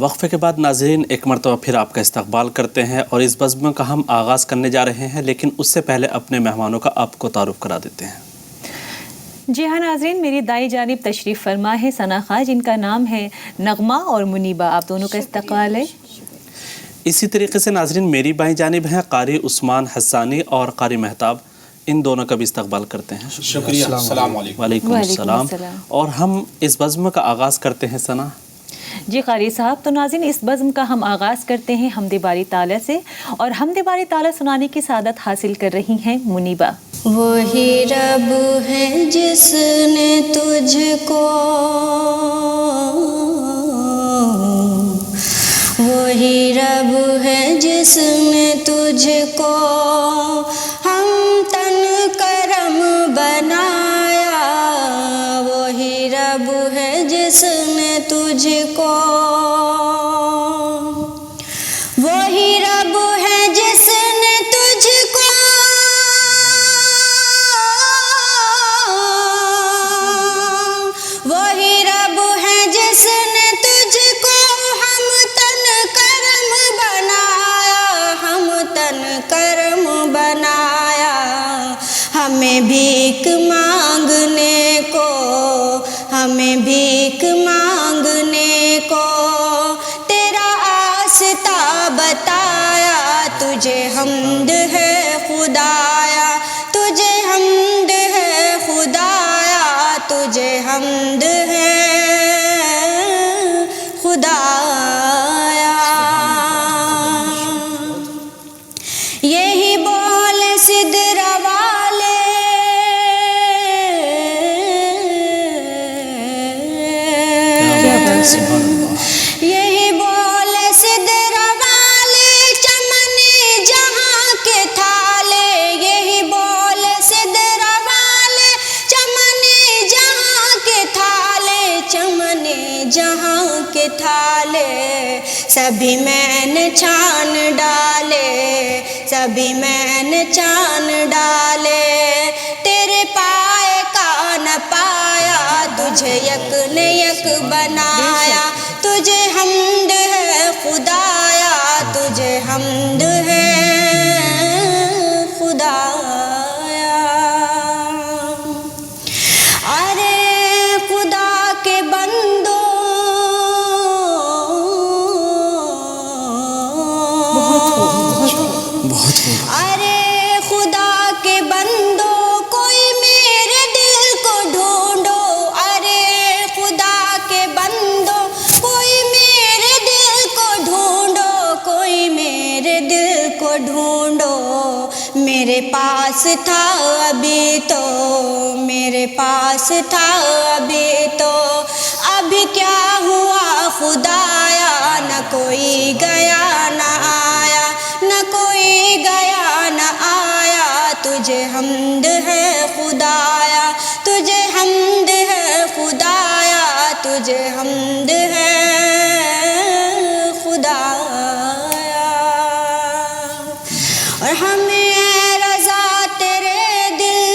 وقفے کے بعد ناظرین ایک مرتبہ پھر آپ کا استقبال کرتے ہیں اور اس بزم کا ہم آغاز کرنے جا رہے ہیں، لیکن اس سے پہلے اپنے مہمانوں کا آپ کو تعارف کرا دیتے ہیں۔ جی ہاں ناظرین، میری دائیں جانب تشریف فرما ہے ثنا خواہ، جن کا نام ہے نغمہ اور منیبہ، آپ دونوں کا استقبال ہے۔ اسی طریقے سے ناظرین میری بائیں جانب ہیں قاری عثمان حسانی اور قاری مہتاب، ان دونوں کا بھی استقبال کرتے ہیں۔ شکریہ، السلام علیکم۔ وعلیکم السلام۔ اور ہم اس بزم کا آغاز کرتے ہیں ثنا۔ جی قاری صاحب، تو ناظرین اس بزم کا ہم آغاز کرتے ہیں حمد باری تعالیٰ سے، اور حمد باری تعالیٰ سنانے کی سعادت حاصل کر رہی ہیں منیبہ۔ وہی رب ہے جس نے تجھ کو، وہی رب ہے جس نے تجھ کو ہم تن کرم بنایا، وہی رب ہے جس نے تجھ کو، وہی رب ہے جس نے تجھ کو، وہی رب ہے جس نے تجھ کو ہم تن کرم بنایا، ہم تن کرم بنایا، ہمیں بھیک مانگنے کو، ہمیں بھیک مانگنے کو تیرا آستا بتایا، تجھے حمد ہے خدایا، تجھے حمد ہے خدایا، تجھے حمد ہے خدایا۔ یہی بول سدر والے، یہی بول سدر والے چمن جہاں کے تھالے، یہی بول سدر والے چمن جہاں کے تھالے، چمن جہاں کے تھالے، سبھی میں نے چھان ڈالے، سبھی میں نے چھان ڈالے، تیرے پائے کا نہ پایا، تجھے یک نے یک بنایا، تجھے حمد ہے خدایا، تجھے حمد ہے خدایا۔ ارے خدا کے بندو، ارے خدا کے بندو کوئی میرے دل کو ڈھونڈو، ارے خدا کے بندو کوئی میرے دل کو ڈھونڈو، کوئی میرے دل کو ڈھونڈو، میرے پاس تھا ابھی تو، میرے پاس تھا ابھی تو، ابھی کیا ہوا خدایا، نہ کوئی گیا نہ آیا، نہ کوئی گیا نہ آیا، تجھے حمد ہے خدایا، تجھے حمد ہے خدایا، تجھے حمد ہے خدایا۔ اور ہمیں رضا تیرے دل،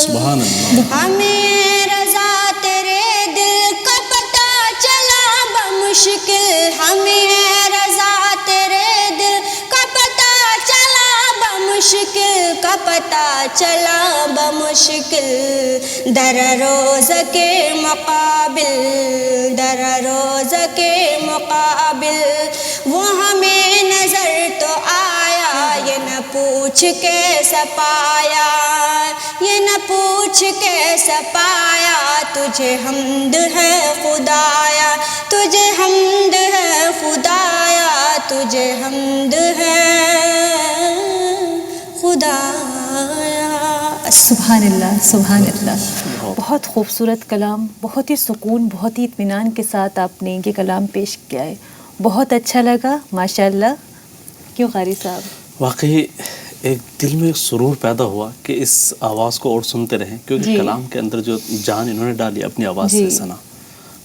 سبحان اللہ، ہمیں رضا تیرے دل کا پتہ چلا بمشکل، ہمیں رضا تیرے دل کا پتہ چلا بمشکل، کا پتہ چلا بمشکل، در روز کے مقابل، در روز کے مقابل، وہ ہمیں نظر تو آیا، یہ نہ پوچھ کیسا پایا، یہ نہ پوچھ کیسا پایا، تجھے حمد ہے خدایا، تجھے حمد ہے خدایا، تجھے حمد ہے خدایا۔ سبحان اللہ، سبحان اللہ، بہت خوبصورت کلام، بہت ہی سکون، بہت ہی اطمینان کے ساتھ آپ نے یہ کلام پیش کیا ہے، بہت اچھا لگا ماشاءاللہ۔ کیوں قاری صاحب؟ واقعی ایک دل میں سرور پیدا ہوا کہ اس آواز کو اور سنتے رہیں، کیونکہ کلام کے اندر جو جان انہوں نے ڈالی اپنی آواز سے، ثنا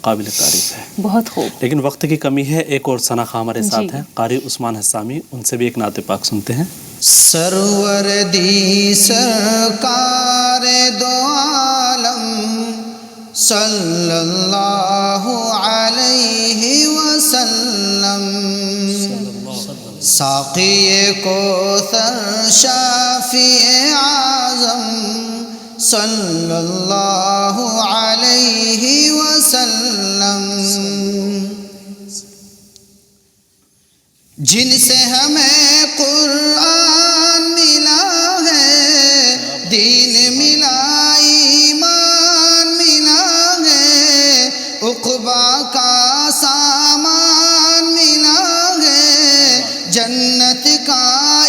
قابل تعریف ہے، بہت خوب۔ لیکن وقت کی کمی ہے، ایک اور ثنا خواہ ہمارے ساتھ ہیں قاری عثمان حسامی، ان سے بھی ایک نعت پاک سنتے ہیں۔ سرور دی سرکار دو عالم صلی اللہ علیہ وسلم. ساقی کوثر شافع اعظم صلی اللہ علیہ وسلم. جن سے ہمیں قرآن ملا ہے، دین ملا، ایمان ملا ہے، عقبیٰ کا سامان ملا ہے، جنت کا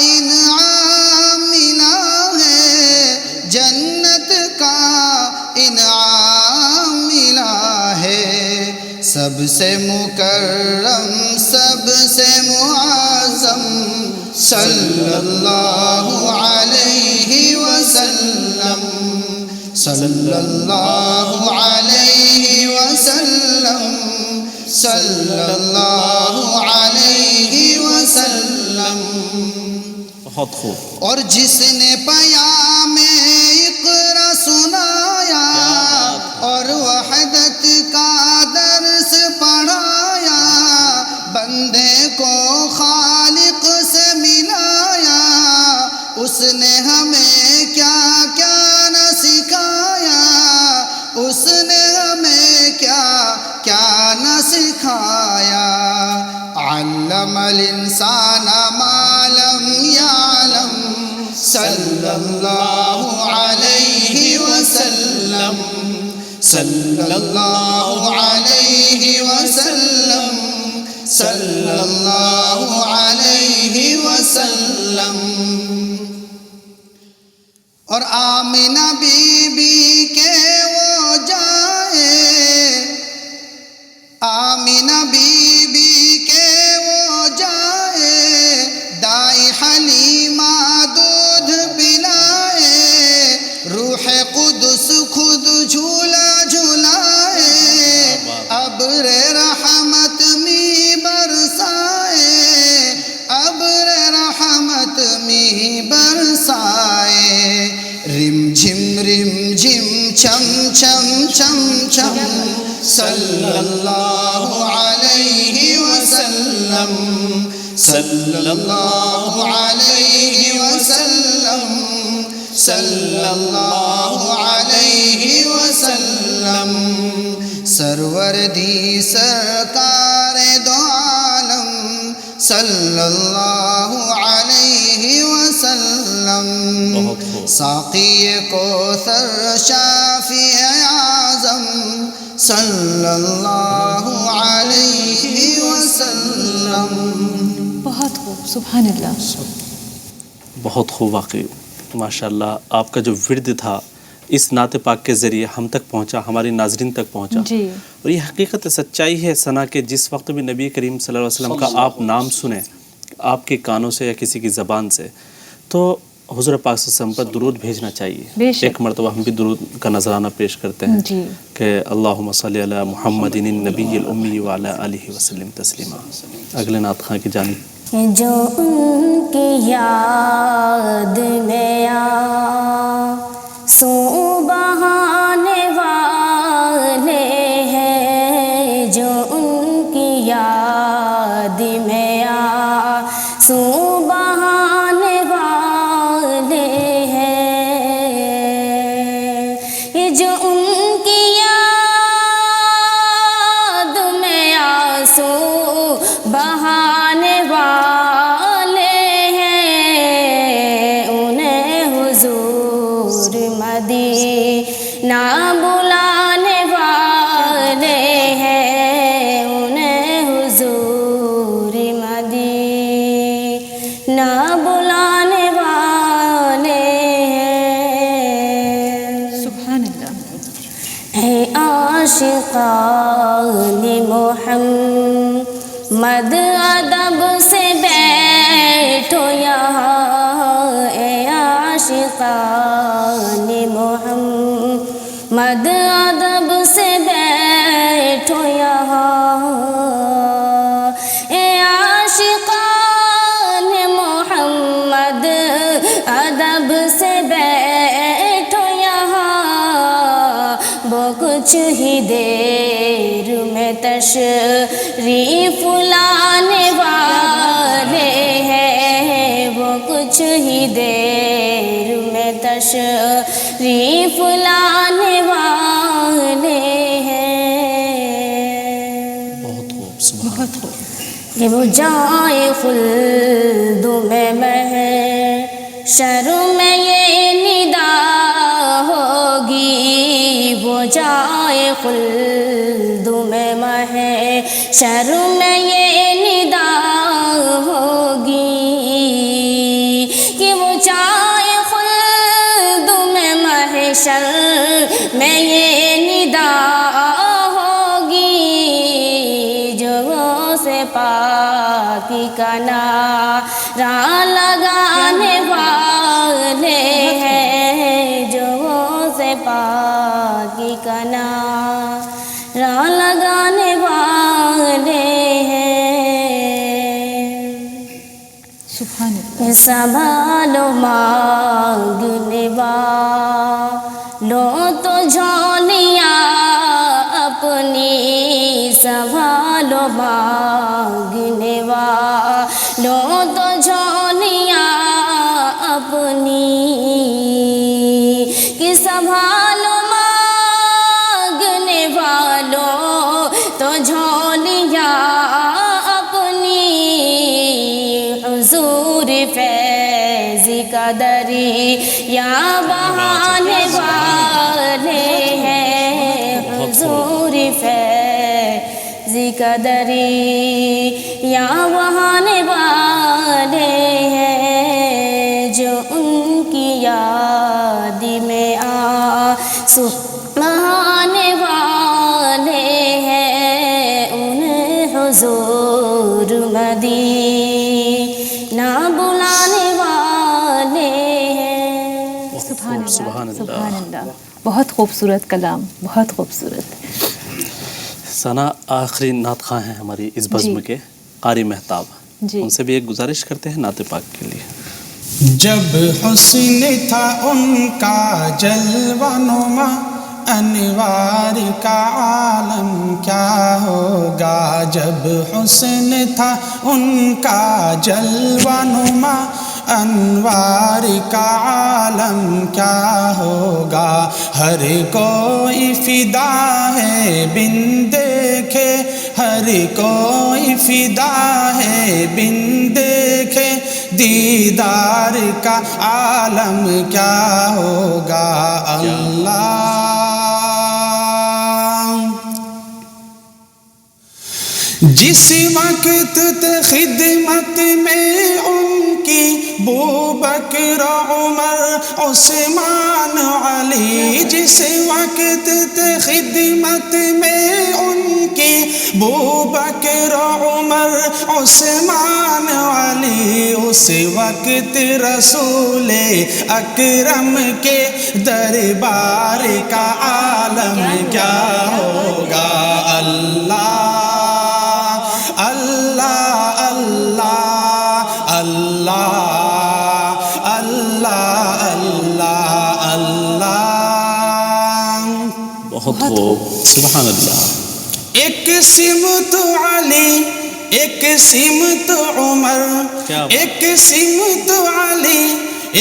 انعام ملا ہے، جنت کا انعام ملا ہے. سب سے مکرم، سب سے معظم صلی اللہ علیہ وسلم، صلی اللہ علیہ وسلم، صلی اللہ علیہ وسلم. بہت خوب. اور جس نے پیام اقرا سنایا اور وحدت کا درس پڑھایا، بندے کو خالق سے ملایا، اس نے ہمیں کیا کیا نہ سکھایا، اس نے ہمیں کیا کیا نہ سکھایا. علم الانسان ما لم یعلم صلی اللہ علیہ وسلم، صلی اللہ علیہ وسلم، صلی اللہ علیہ وسلم. اور آمنہ بی بی کے وہ جائے، آمنہ بی بی کے وہ جائے، دائی حلیمہ دودھ پلائے، روح قدس خود جھولا جھولائے، ابر رحمت می برسائے، ابر رحمت می برسائے. رم جھم چھم چھم چھم چھم صلی اللہ علیہ وسلم، صلی اللہ علیہ وسلم، صلی اللہ علیہ وسلم. سرور دی سرکار دو عالم صلی اللہ علیہ وسلم. ساقی کوثر شافع اعظم صلی اللہ علیہ وسلم. بہت خوب، سبحان اللہ. بہت خوب. واقعی ماشاء اللہ آپ کا جو ورد تھا اس نعت پاک کے ذریعے ہم تک پہنچا، ہماری ناظرین تک پہنچا. جی. اور یہ حقیقت سچائی ہے ثنا کہ جس وقت بھی نبی کریم صلی اللہ علیہ وسلم کا آپ نام سنیں آپ کے کانوں سے یا کسی کی زبان سے، تو حضور پاک صلی اللہ علیہ وسلم پر درود بھیجنا چاہیے. ایک مرتبہ ہم بھی درود کا نذرانہ پیش کرتے ہیں جی. کہ اللہم صلی علی محمد النبی الامی وعلی آلہ وسلم تسلیما. اگلے نعت خواں کی جانب. جو ان کی یاد میں آنسو بہانے والے ہیں، جو ان کی یاد میں آنسو بہانے والے ہیں، یہ جو ان کی یاد میں آنسو بہانے والے ہیں، انہیں حضور مدینہ بلانے والے ہیں، انہیں حضور مدینہ بلانے والے ہیں. سبحان اللہ. اے عاشقان محمد ادب سے بیٹھو یہاں، اے عاشقان محمد ادب سے بیٹھو یہاں، اے عاشقان محمد ادب سے بیٹھو یہاں، بغض کچھ ہی دیر میں تشریف لانے والے ہیں، وہ کچھ ہی دیر میں تشریف لانے والے ہیں۔ بہت خوب، بہت خوب۔ کہ وہ جائے خلد میں محشر میں یہ ندا ہوگی، وہ جائے خلد میں محشر میں یہ ندا ہوگی، کہ وہ جائے خلد میں محشر میں یہ ندا پاکی کا نعرہ لگانے والے ہیں، جو سے پاکی کا نعرہ لگانے والے ہیں۔ سبحان اللہ۔ سنبھالو مانگنے والوں تو جھولیاں اپنی، سنبھالو مانگنے والوں تو جھولیاں اپنی، کہ سنبھالو مانگنے والوں تو جھولیاں اپنی، حضور فیض کا دریا بہانے والے ہیں، حضور فیض کا دریا بہانے والے ہیں، جو ان کی یاد میں آنسو بہانے والے ہیں، انہیں حضور مدینہ بلانے والے ہیں۔ سبحان اللہ، سبحان اللہ۔ سبحان اللہ۔ بہت خوبصورت کلام، بہت خوبصورت۔ ثنا آخری نعت خواں ہیں ہماری اس بزم کے، قاری مہتاب، ان سے بھی ایک گزارش کرتے ہیں نعت پاک کے لیے۔ جب حسن تھا ان کا جلوہ نما، انوار کا عالم کیا ہوگا، جب حسن تھا ان کا جلوہ نما، انوار کا عالم کیا ہوگا، ہر کوئی فدا ہے بن دیکھے، ہر کوئی فدا ہے بن دیکھے، دیدار کا عالم کیا ہوگا، اللہ جس وقت خدمت میں ان کی بوبکر عمر عثمان علی، جس وقت خدمت میں ان کی بوبکر عمر عثمان علی، اس وقت رسول اکرم کے دربار کا عالم کیا ہوگا، اللہ اللہ اللہ اللہ اللہ اللہ اللہ۔ بہت خوب، سبحان اللہ۔ ایک سمت علی، ایک سمت عمر، ایک سمت علی،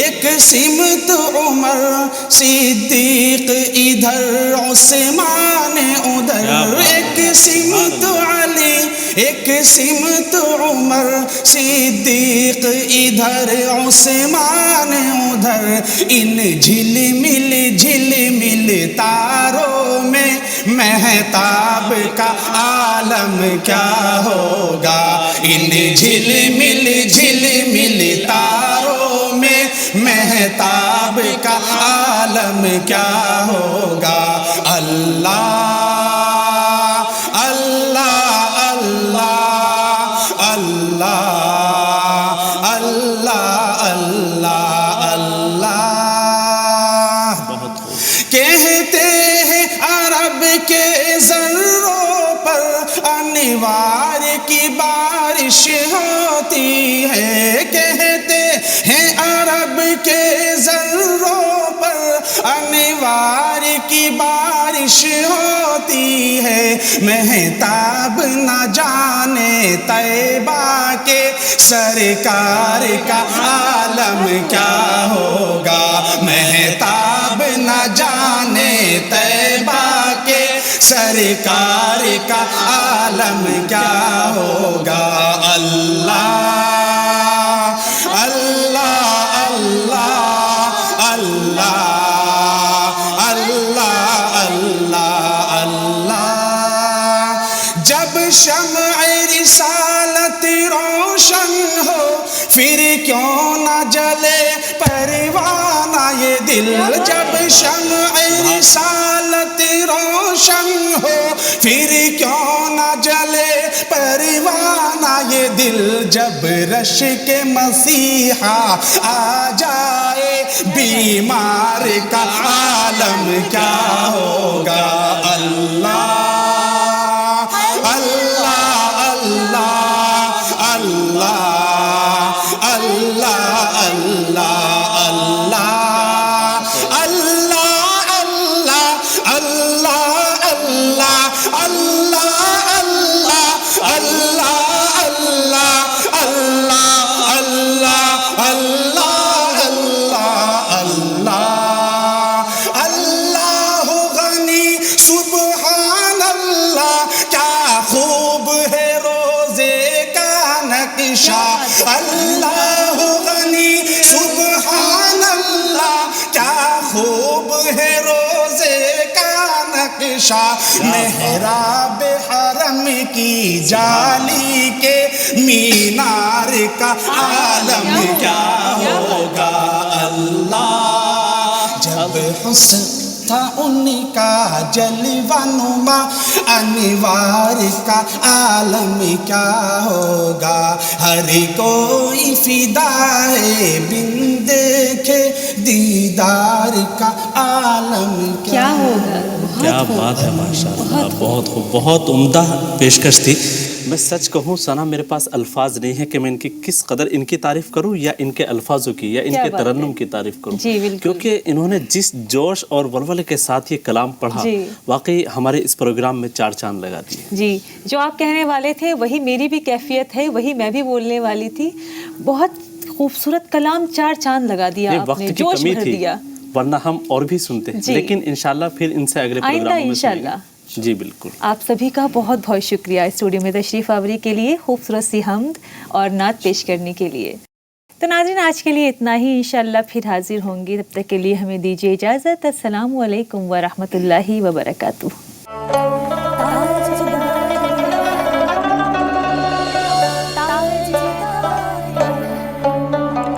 ایک سمت عمر، صدیق ادھر عثمان ادھر، ایک سمت علی، ایک سمت عمر، صدیق ادھر عثمان ادھر، ان جھلمل تاروں میں مہتاب کا عالم کیا ہوگا، ان جھلمل تاروں میں مہتاب کا عالم کیا ہوگا، اللہ اللہ اللہ اللہ اللہ اللہ۔ کہتے ہیں عرب کے ذروں پر انوار کی بارش ہوتی ہے، کہتے ہیں عرب کے ذروں پر انوار کی بارش بارش ہوتی ہے، مہتاب نہ جانے طیبہ کے سرکار کا عالم کیا ہوگا، مہتاب نہ جانے طیبہ کے سرکار کا عالم کیا ہوگا۔ اللہ اللہ اللہ اللہ اللہ اللہ اللہ۔ جب شمع رسالت روشن ہو پھر کیوں نہ جلے پروانہ یہ دل، جب شمع رسالت روشن ہو پھر کیوں نہ جلے پروانہ یہ دل، جب رشک مسیحا آ جائے بیمار کا عالم کیا ہوگا۔ اللہ اللہ اللہ اللہ اللہ اللہ اللہ اللہ اللہ اللہ اللہ اللہ اللہ اللہ اللہ اللہ اللہ اللہ اللہ غنی سبحان اللہ، کیا خوب ہے روزے کا نقشہ، اللہ غنی سبحان اللہ، کیا خوب ہے روزے کا نقشہ، محراب حرم کی جالی کے مینار کا عالم کیا ہوگا۔ اللہ جب حسن تھا ان کا جلوہ نما، انوار کا عالم کیا ہوگا، ہر کوئی فدا ہے بن دیکھے دیدار کا عالم کیا ہوگا۔ کیا بات ہے، ماشاء اللہ، بہت خوب، بہت عمدہ پیشکش تھی۔ میں سچ کہوں ثنا، میرے پاس الفاظ نہیں ہے کہ میں ان کی کس قدر ان کی تعریف کروں یا ان کے الفاظوں کی یا ان کے ترنم کی تعریف کروں، کیونکہ انہوں نے جس جوش اور ولولے کے ساتھ یہ کلام پڑھا، واقعی ہمارے اس پروگرام میں چار چاند لگا دیے۔ جی، جو آپ کہنے والے تھے وہی میری بھی کیفیت ہے، وہی میں بھی بولنے والی تھی۔ بہت خوبصورت کلام، چار چاند لگا دیا آپ نے، جوش بھر دیا، ورنہ ہم اور بھی سنتے ہیں، لیکن انشاءاللہ پھر ان سے اگلے پروگراموں میں انشاءاللہ۔ جی بالکل۔ آپ سبھی کا بہت بہت شکریہ اسٹوڈیو میں تشریف آوری کے لیے، خوبصورت سی حمد اور نعت پیش کرنے کے لیے۔ تو ناظرین، آج کے لیے اتنا ہی، انشاءاللہ پھر حاضر ہوں گے، تب تک کے لیے ہمیں دیجیے اجازت۔ السلام علیکم ورحمۃ اللہ وبرکاتہ۔